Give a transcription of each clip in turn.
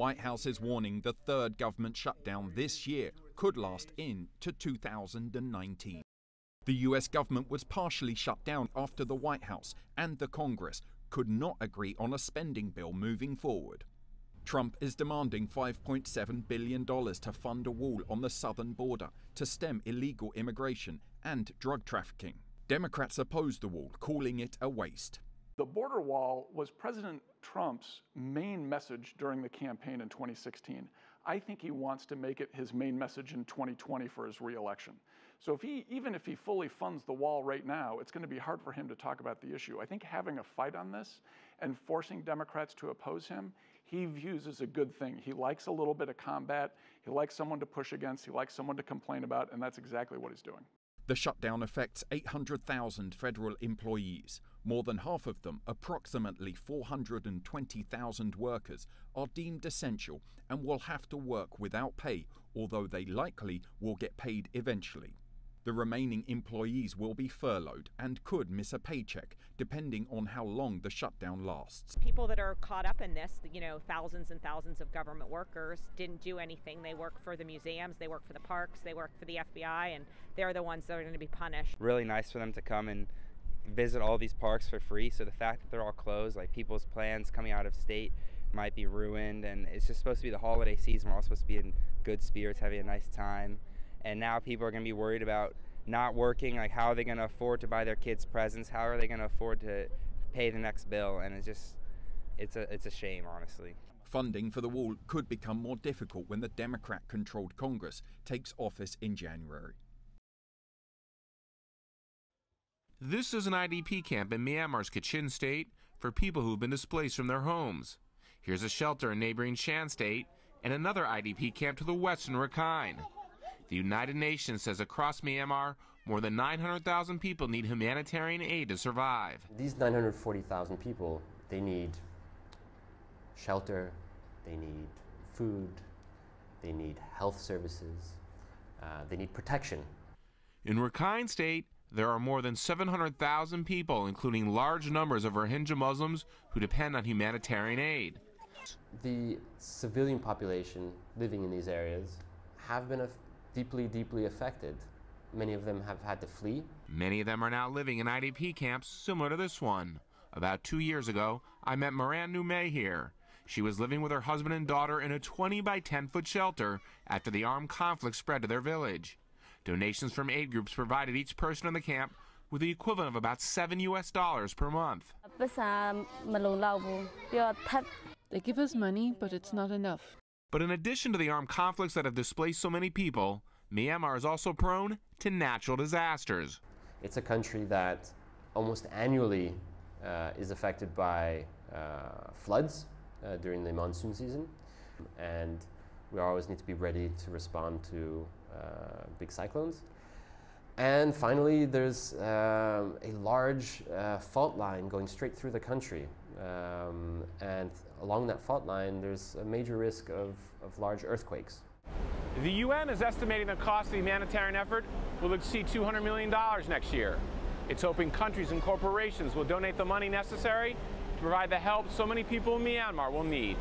White House is warning the third government shutdown this year could last into 2019. The US government was partially shut down after the White House and the Congress could not agree on a spending bill moving forward. Trump is demanding $5.7 billion to fund a wall on the southern border to stem illegal immigration and drug trafficking. Democrats oppose the wall, calling it a waste. The border wall was President Trump's main message during the campaign in 2016. I think he wants to make it his main message in 2020 for his re-election. So even if he fully funds the wall right now, it's going to be hard for him to talk about the issue. I think having a fight on this and forcing Democrats to oppose him, he views as a good thing. He likes a little bit of combat. He likes someone to push against. He likes someone to complain about, and that's exactly what he's doing. The shutdown affects 800,000 federal employees. More than half of them, approximately 420,000 workers, are deemed essential and will have to work without pay, although they likely will get paid eventually. The remaining employees will be furloughed and could miss a paycheck, depending on how long the shutdown lasts. People that are caught up in this, thousands and thousands of government workers didn't do anything. They work for the museums, they work for the parks, they work for the FBI, and they're the ones that are going to be punished. Really nice for them to come and visit all these parks for free. So the fact that they're all closed, like people's plans coming out of state might be ruined, and it's just supposed to be the holiday season. We're all supposed to be in good spirits, having a nice time. And now people are going to be worried about not working. Like, how are they going to afford to buy their kids presents? How are they going to afford to pay the next bill? And it's a shame, honestly. Funding for the wall could become more difficult when the Democrat-controlled Congress takes office in January. This is an IDP camp in Myanmar's Kachin state for people who've been displaced from their homes. Here's a shelter in neighboring Shan state and another IDP camp to the western Rakhine. The United Nations says across Myanmar, more than 900,000 people need humanitarian aid to survive. These 940,000 people, they need shelter, they need food, they need health services, they need protection. In Rakhine State, there are more than 700,000 people, including large numbers of Rohingya Muslims who depend on humanitarian aid. The civilian population living in these areas have been deeply affected. Many of them have had to flee. Many of them are now living in IDP camps similar to this one. About 2 years ago, I met Moran Nume here. She was living with her husband and daughter in a 20 by 10-foot shelter after the armed conflict spread to their village. Donations from aid groups provided each person in the camp with the equivalent of about $7 per month. They give us money, but it's not enough. But in addition to the armed conflicts that have displaced so many people, Myanmar is also prone to natural disasters. It's a country that almost annually is affected by floods during the monsoon season, and we always need to be ready to respond to big cyclones. And finally, there's a large fault line going straight through the country. And along that fault line, there's a major risk of large earthquakes. The UN is estimating the cost of the humanitarian effort will exceed $200 million next year. It's hoping countries and corporations will donate the money necessary to provide the help so many people in Myanmar will need.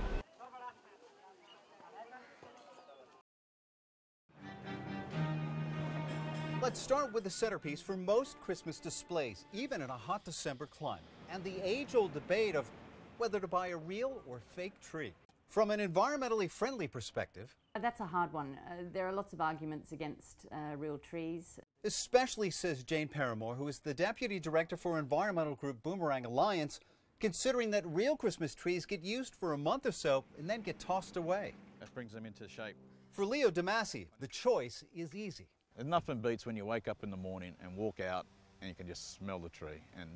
Let's start with the centerpiece for most Christmas displays, even in a hot December climate, and the age-old debate of whether to buy a real or fake tree. From an environmentally friendly perspective, that's a hard one. There are lots of arguments against real trees. Especially, says Jane Paramore, who is the Deputy Director for environmental group Boomerang Alliance, considering that real Christmas trees get used for a month or so and then get tossed away. That brings them into shape. For Leo DeMasi, the choice is easy. There's nothing beats when you wake up in the morning and walk out and you can just smell the tree. And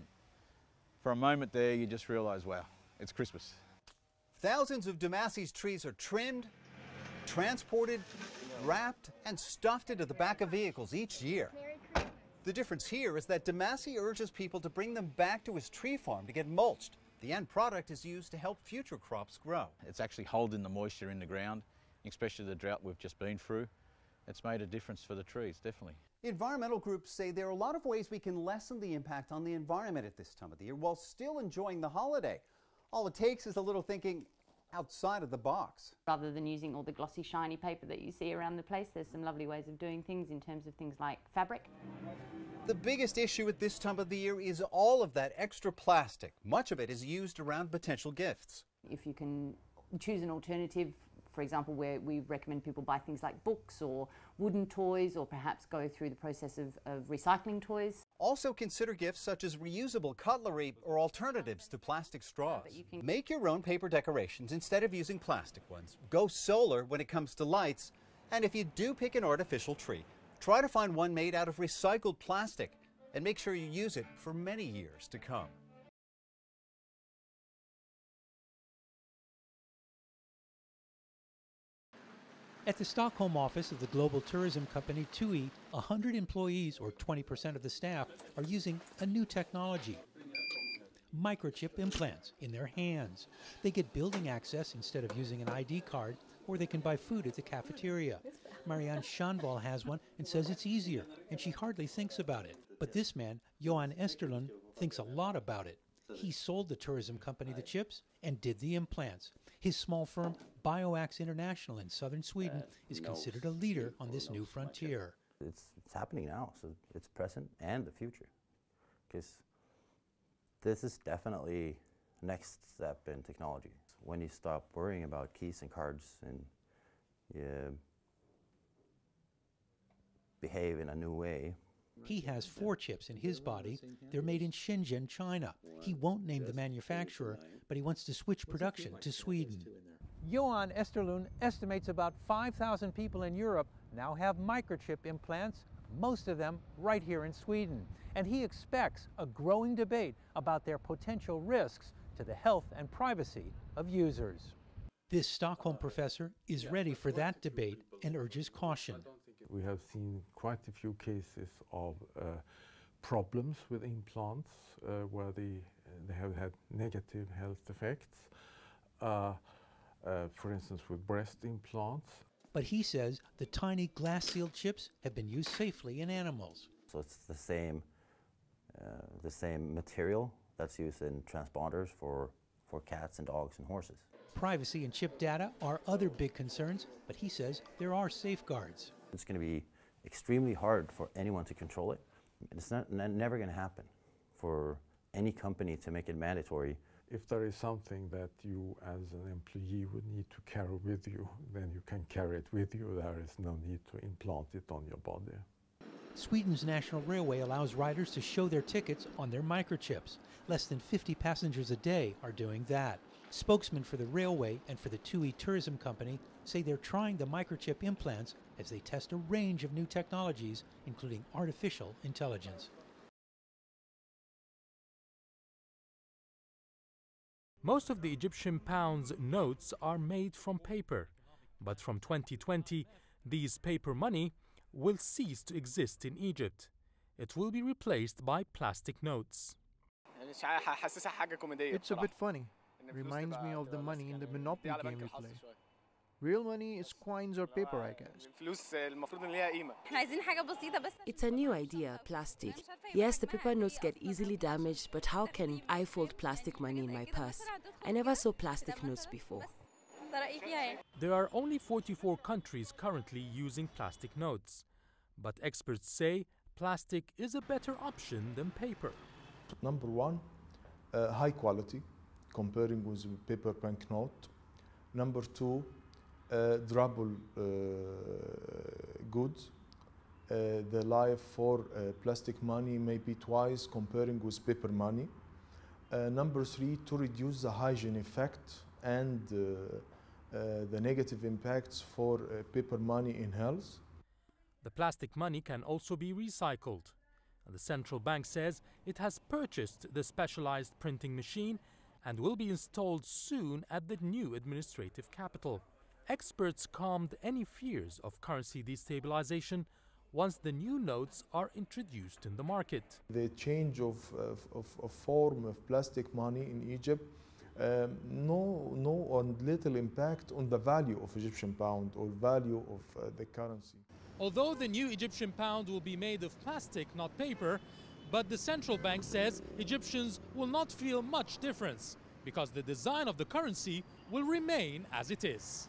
for a moment there, you just realize, wow, it's Christmas. Thousands of DeMasi's trees are trimmed, transported, wrapped, and stuffed into the back of vehicles each year. The difference here is that DeMasi urges people to bring them back to his tree farm to get mulched. The end product is used to help future crops grow. It's actually holding the moisture in the ground, especially the drought we've just been through. It's made a difference for the trees, definitely. Environmental groups say there are a lot of ways we can lessen the impact on the environment at this time of the year while still enjoying the holiday. All it takes is a little thinking, outside of the box. Rather than using all the glossy, shiny paper that you see around the place, there's some lovely ways of doing things in terms of things like fabric. The biggest issue at this time of the year is all of that extra plastic. Much of it is used around potential gifts. If you can choose an alternative, for example, where we recommend people buy things like books or wooden toys, or perhaps go through the process of recycling toys. Also consider gifts such as reusable cutlery or alternatives to plastic straws. Make your own paper decorations instead of using plastic ones. Go solar when it comes to lights. And if you do pick an artificial tree, try to find one made out of recycled plastic and make sure you use it for many years to come. At the Stockholm office of the global tourism company TUI, 100 employees, or 20% of the staff, are using a new technology. Microchip implants in their hands. They get building access instead of using an ID card, or they can buy food at the cafeteria. Marianne Schanval has one and says it's easier, and she hardly thinks about it. But this man, Johan Esterlund, thinks a lot about it. He sold the tourism company the chips and did the implants. His small firm, BioAx International in southern Sweden, is considered a leader on this new frontier. It's happening now, so it's present and the future. Because this is definitely the next step in technology. When you stop worrying about keys and cards and you behave in a new way. He has 4 chips in his body. They're made in Shenzhen, China. He won't name the manufacturer, but he wants to switch production to Sweden. Johan Esterlund estimates about 5,000 people in Europe now have microchip implants, most of them right here in Sweden. And he expects a growing debate about their potential risks to the health and privacy of users. This Stockholm professor is ready for that debate and urges caution. We have seen quite a few cases of problems with implants where they have had negative health effects, for instance with breast implants. But he says the tiny glass-sealed chips have been used safely in animals. So it's the same material that's used in transponders for cats and dogs and horses. Privacy and chip data are other big concerns, but he says there are safeguards. It's going to be extremely hard for anyone to control it. It's never going to happen for any company to make it mandatory. If there is something that you as an employee would need to carry with you, then you can carry it with you. There is no need to implant it on your body. Sweden's National Railway allows riders to show their tickets on their microchips. Less than 50 passengers a day are doing that. Spokesmen for the railway and for the TUI tourism company say they're trying the microchip implants as they test a range of new technologies, including artificial intelligence. Most of the Egyptian pound's notes are made from paper, but from 2020, these paper money will cease to exist in Egypt. It will be replaced by plastic notes. It's a bit funny. Reminds me of the money in the Monopoly game we play. Real money is coins or paper, I guess. It's a new idea, plastic. Yes, the paper notes get easily damaged, but how can I fold plastic money in my purse? I never saw plastic notes before. There are only 44 countries currently using plastic notes, but experts say plastic is a better option than paper. Number one, high quality, comparing with paper banknote. Number two, durable goods. The life for plastic money may be twice comparing with paper money. Number three, to reduce the hygiene effect and the negative impacts for paper money in health. The plastic money can also be recycled. The central bank says it has purchased the specialized printing machine and will be installed soon at the new administrative capital. Experts calmed any fears of currency destabilization once the new notes are introduced in the market. The change of form of plastic money in Egypt, no or little impact on the value of Egyptian pound or value of the currency. Although the new Egyptian pound will be made of plastic, not paper, but the central bank says Egyptians will not feel much difference. because the design of the currency will remain as it is.